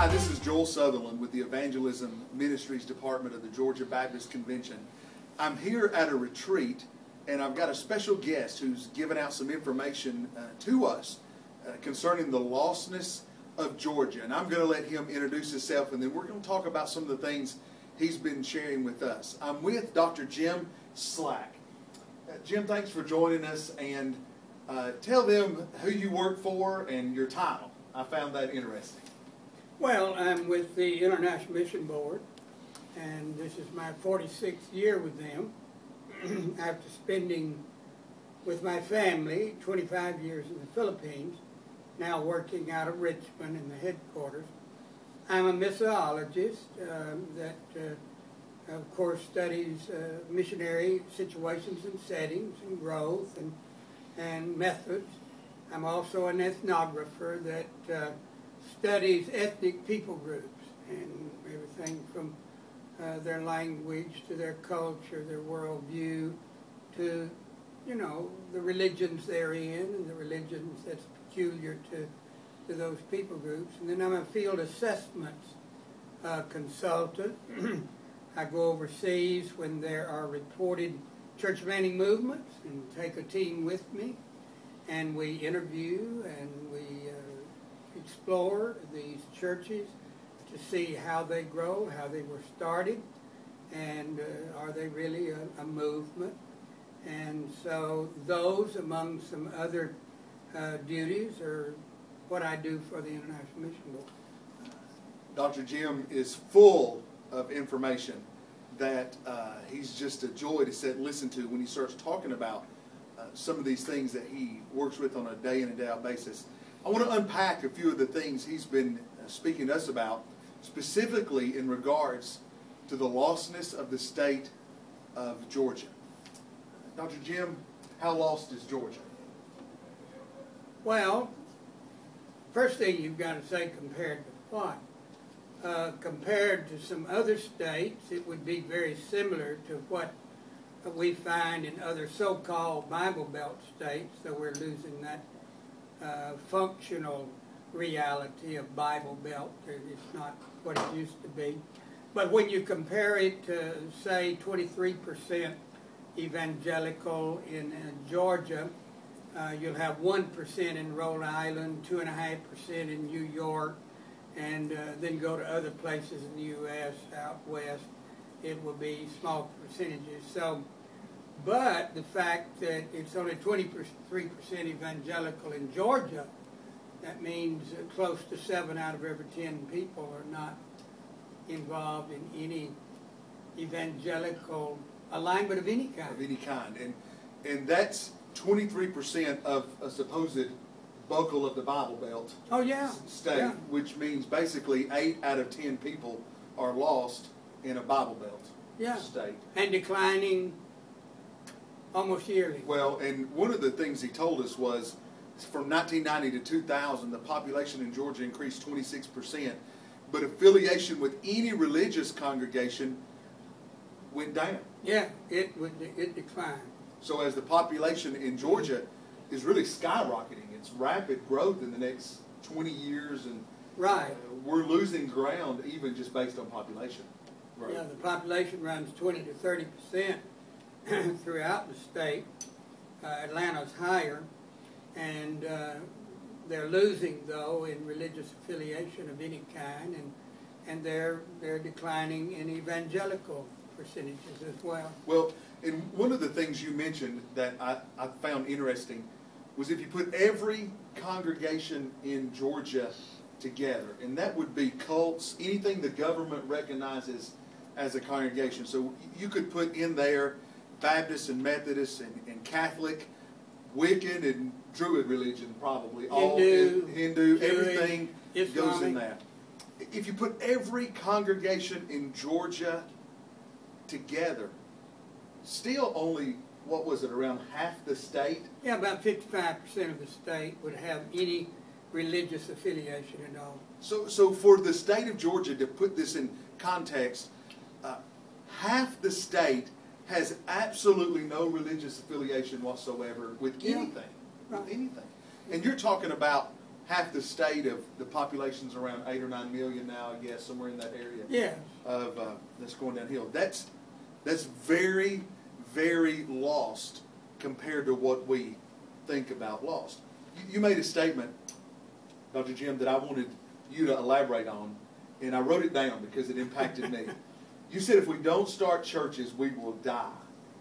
Hi, this is Joel Sutherland with the Evangelism Ministries Department of the Georgia Baptist Convention. I'm here at a retreat, and I've got a special guest who's given out some information to us concerning the lostness of Georgia. And I'm going to let him introduce himself, and then we're going to talk about some of the things he's been sharing with us. I'm with Dr. Jim Slack. Jim, thanks for joining us, and tell them who you work for and your title. I found that interesting. Well, I'm with the International Mission Board, and this is my 46th year with them after spending with my family 25 years in the Philippines, now working out of Richmond in the headquarters. I'm a missiologist that, of course, studies missionary situations and settings and growth and methods. I'm also an ethnographer that studies ethnic people groups and everything from their language to their culture, their worldview, to, you know, the religions they're in and the religions that's peculiar to those people groups. And then I'm a field assessments consultant. I go overseas when there are reported church planting movements and take a team with me, and we interview and we explore these churches to see how they grow, how they were started, and are they really a movement. And so those, among some other duties, are what I do for the International Mission Board. Dr. Jim is full of information that he's just a joy to sit and listen to when he starts talking about some of these things that he works with on a day in and day out basis. I want to unpack a few of the things he's been speaking to us about, specifically in regards to the lostness of the state of Georgia. Dr. Jim, how lost is Georgia? Well, first thing you've got to say, compared to what? Compared to some other states, it would be very similar to what we find in other so-called Bible Belt states, though we're losing that functional reality of Bible Belt. It's not what it used to be. But when you compare it to, say, 23% evangelical in Georgia, you'll have 1% in Rhode Island, 2.5% in New York, and then go to other places in the U.S., out west, it will be small percentages. So, but the fact that it's only 23% evangelical in Georgia, that means close to 7 out of every 10 people are not involved in any evangelical alignment of any kind. Of any kind. And that's 23% of a supposed buckle of the Bible Belt state, which means basically 8 out of 10 people are lost in a Bible Belt state. And declining almost yearly. Well, and one of the things he told us was from 1990 to 2000, the population in Georgia increased 26%, but affiliation with any religious congregation went down. Yeah, it declined. So as the population in Georgia is really skyrocketing, it's rapid growth in the next 20 years, and we're losing ground even just based on population growth. Yeah, the population runs 20 to 30% throughout the state. Atlanta's higher, and they're losing, though, in religious affiliation of any kind, and they're declining in evangelical percentages as well. Well, and one of the things you mentioned that I found interesting was if you put every congregation in Georgia together, and that would be cults, anything the government recognizes as a congregation. So you could put in there Baptist and Methodist and Catholic, Wiccan and Druid religion, probably. Hindu, everything goes in that. If you put every congregation in Georgia together, still only, what was it, around half the state? Yeah, about 55% of the state would have any religious affiliation at all. So for the state of Georgia, to put this in context, half the state has absolutely no religious affiliation whatsoever with anything. Right. With anything. And you're talking about half the state of the population's around 8 or 9 million now, I guess, somewhere in that area. Yeah. Of that's going downhill. That's very, very lost compared to what we think about lost. You made a statement, Dr. Jim, that I wanted you to elaborate on, and I wrote it down because it impacted me. You said if we don't start churches, we will die.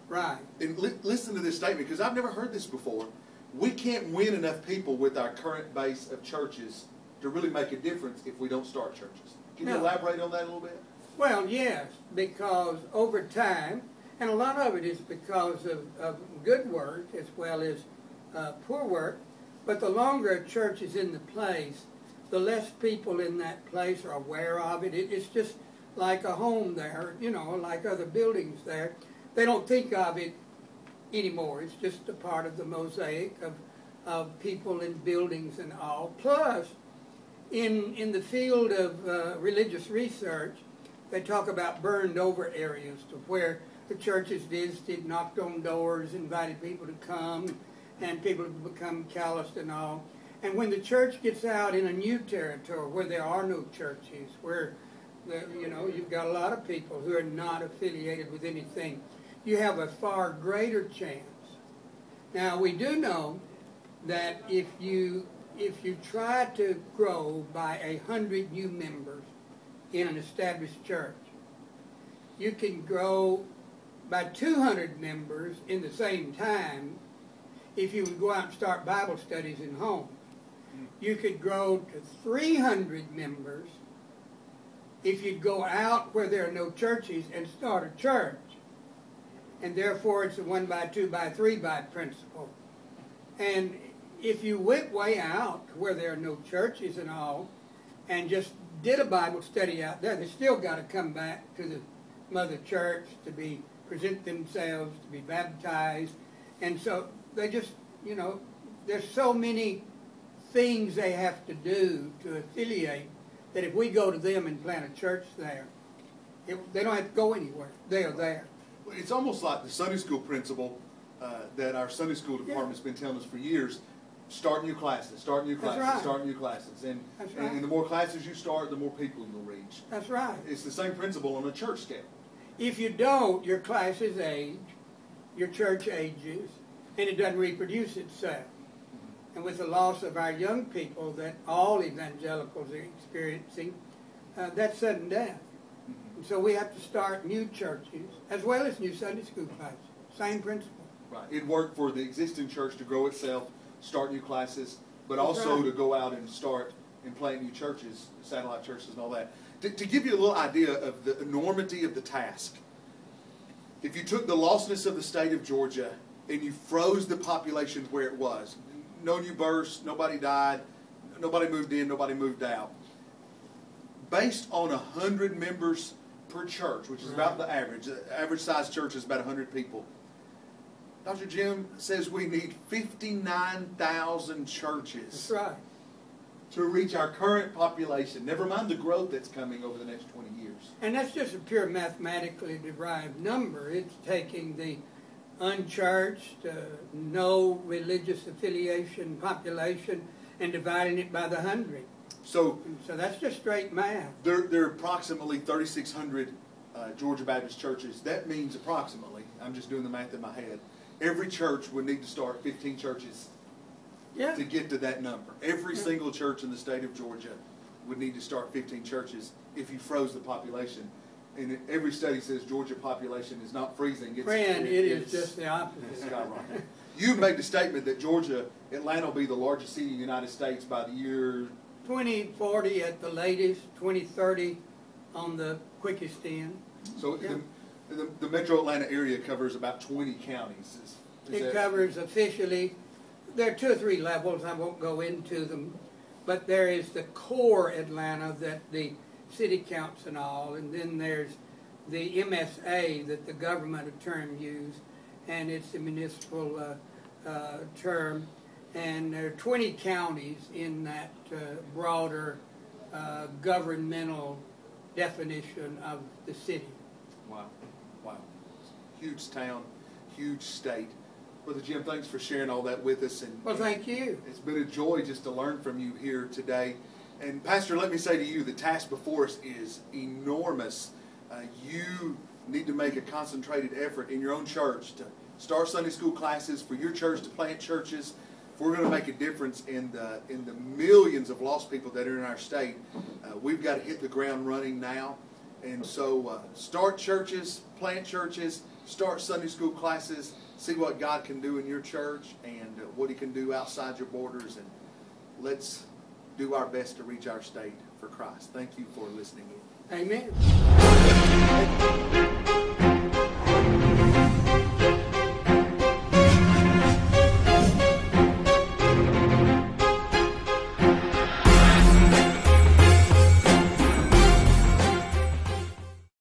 Right. And listen to this statement, because I've never heard this before. We can't win enough people with our current base of churches to really make a difference if we don't start churches. Can you elaborate on that a little bit? Well, yes, because over time, and a lot of it is because of good work as well as poor work, but the longer a church is in the place, the less people in that place are aware of it. It's just like a home there, you know, like other buildings there. They don't think of it anymore. It's just a part of the mosaic of people and buildings and all. Plus, in the field of religious research, they talk about burned over areas to where the churches visited, knocked on doors, invited people to come, and people become calloused and all. And when the church gets out in a new territory where there are no churches, where you know, you've got a lot of people who are not affiliated with anything, you have a far greater chance. Now, we do know that if you try to grow by 100 new members in an established church, you can grow by 200 members in the same time if you would go out and start Bible studies in homes. You could grow to 300 members if you'd go out where there are no churches and start a church. And therefore it's a 1 by 2 by 3 by principle. And if you went way out where there are no churches and all, and just did a Bible study out there, they still got to come back to the mother church to present themselves, to be baptized. And so they just, you know, there's so many things they have to do to affiliate that if we go to them and plant a church there, they don't have to go anywhere. They are there. It's almost like the Sunday school principle that our Sunday school department's been telling us for years. Start new classes, start new classes, right. Start new classes. And the more classes you start, the more people you'll reach. That's right. It's the same principle on a church scale. If you don't, your classes age, your church ages, and it doesn't reproduce itself. And with the loss of our young people that all evangelicals are experiencing, that's sudden death. And so we have to start new churches as well as new Sunday school classes. Same principle. Right. It worked for the existing church to grow itself, start new classes, but also to go out and start and plant new churches, satellite churches and all that. To give you a little idea of the enormity of the task, if you took the lostness of the state of Georgia and you froze the population where it was, no new births, nobody died, nobody moved in, nobody moved out, based on 100 members per church, which is about the average size church is about 100 people, Dr. Jim says we need 59,000 churches. That's right. To reach our current population, never mind the growth that's coming over the next 20 years. And that's just a pure mathematically derived number. It's taking the unchurched, no religious affiliation population and dividing it by the 100. So that's just straight math. There are approximately 3,600 Georgia Baptist churches. That means approximately, I'm just doing the math in my head, every church would need to start 15 churches to get to that number. Every single church in the state of Georgia would need to start 15 churches if you froze the population. And every study says Georgia population is not freezing. It is just the opposite. It's skyrocketing. You made the statement that Georgia, Atlanta will be the largest city in the United States by the year 2040 at the latest, 2030 on the quickest end. So the metro Atlanta area covers about 20 counties. It covers officially, there are 2 or 3 levels, I won't go into them, but there is the core Atlanta that the city counts and all, and then there's the MSA that the government term use, and it's the municipal term, and there are 20 counties in that broader governmental definition of the city. Wow, wow. Huge town, huge state. Brother Jim, thanks for sharing all that with us. Well, thank you. It's been a joy just to learn from you here today. And Pastor, let me say to you, the task before us is enormous. You need to make a concentrated effort in your own church to start Sunday school classes, for your church to plant churches. If we're going to make a difference in the millions of lost people that are in our state, we've got to hit the ground running now. And so start churches, plant churches, start Sunday school classes, see what God can do in your church and what He can do outside your borders. And let's do our best to reach our state for Christ. Thank you for listening in. Amen.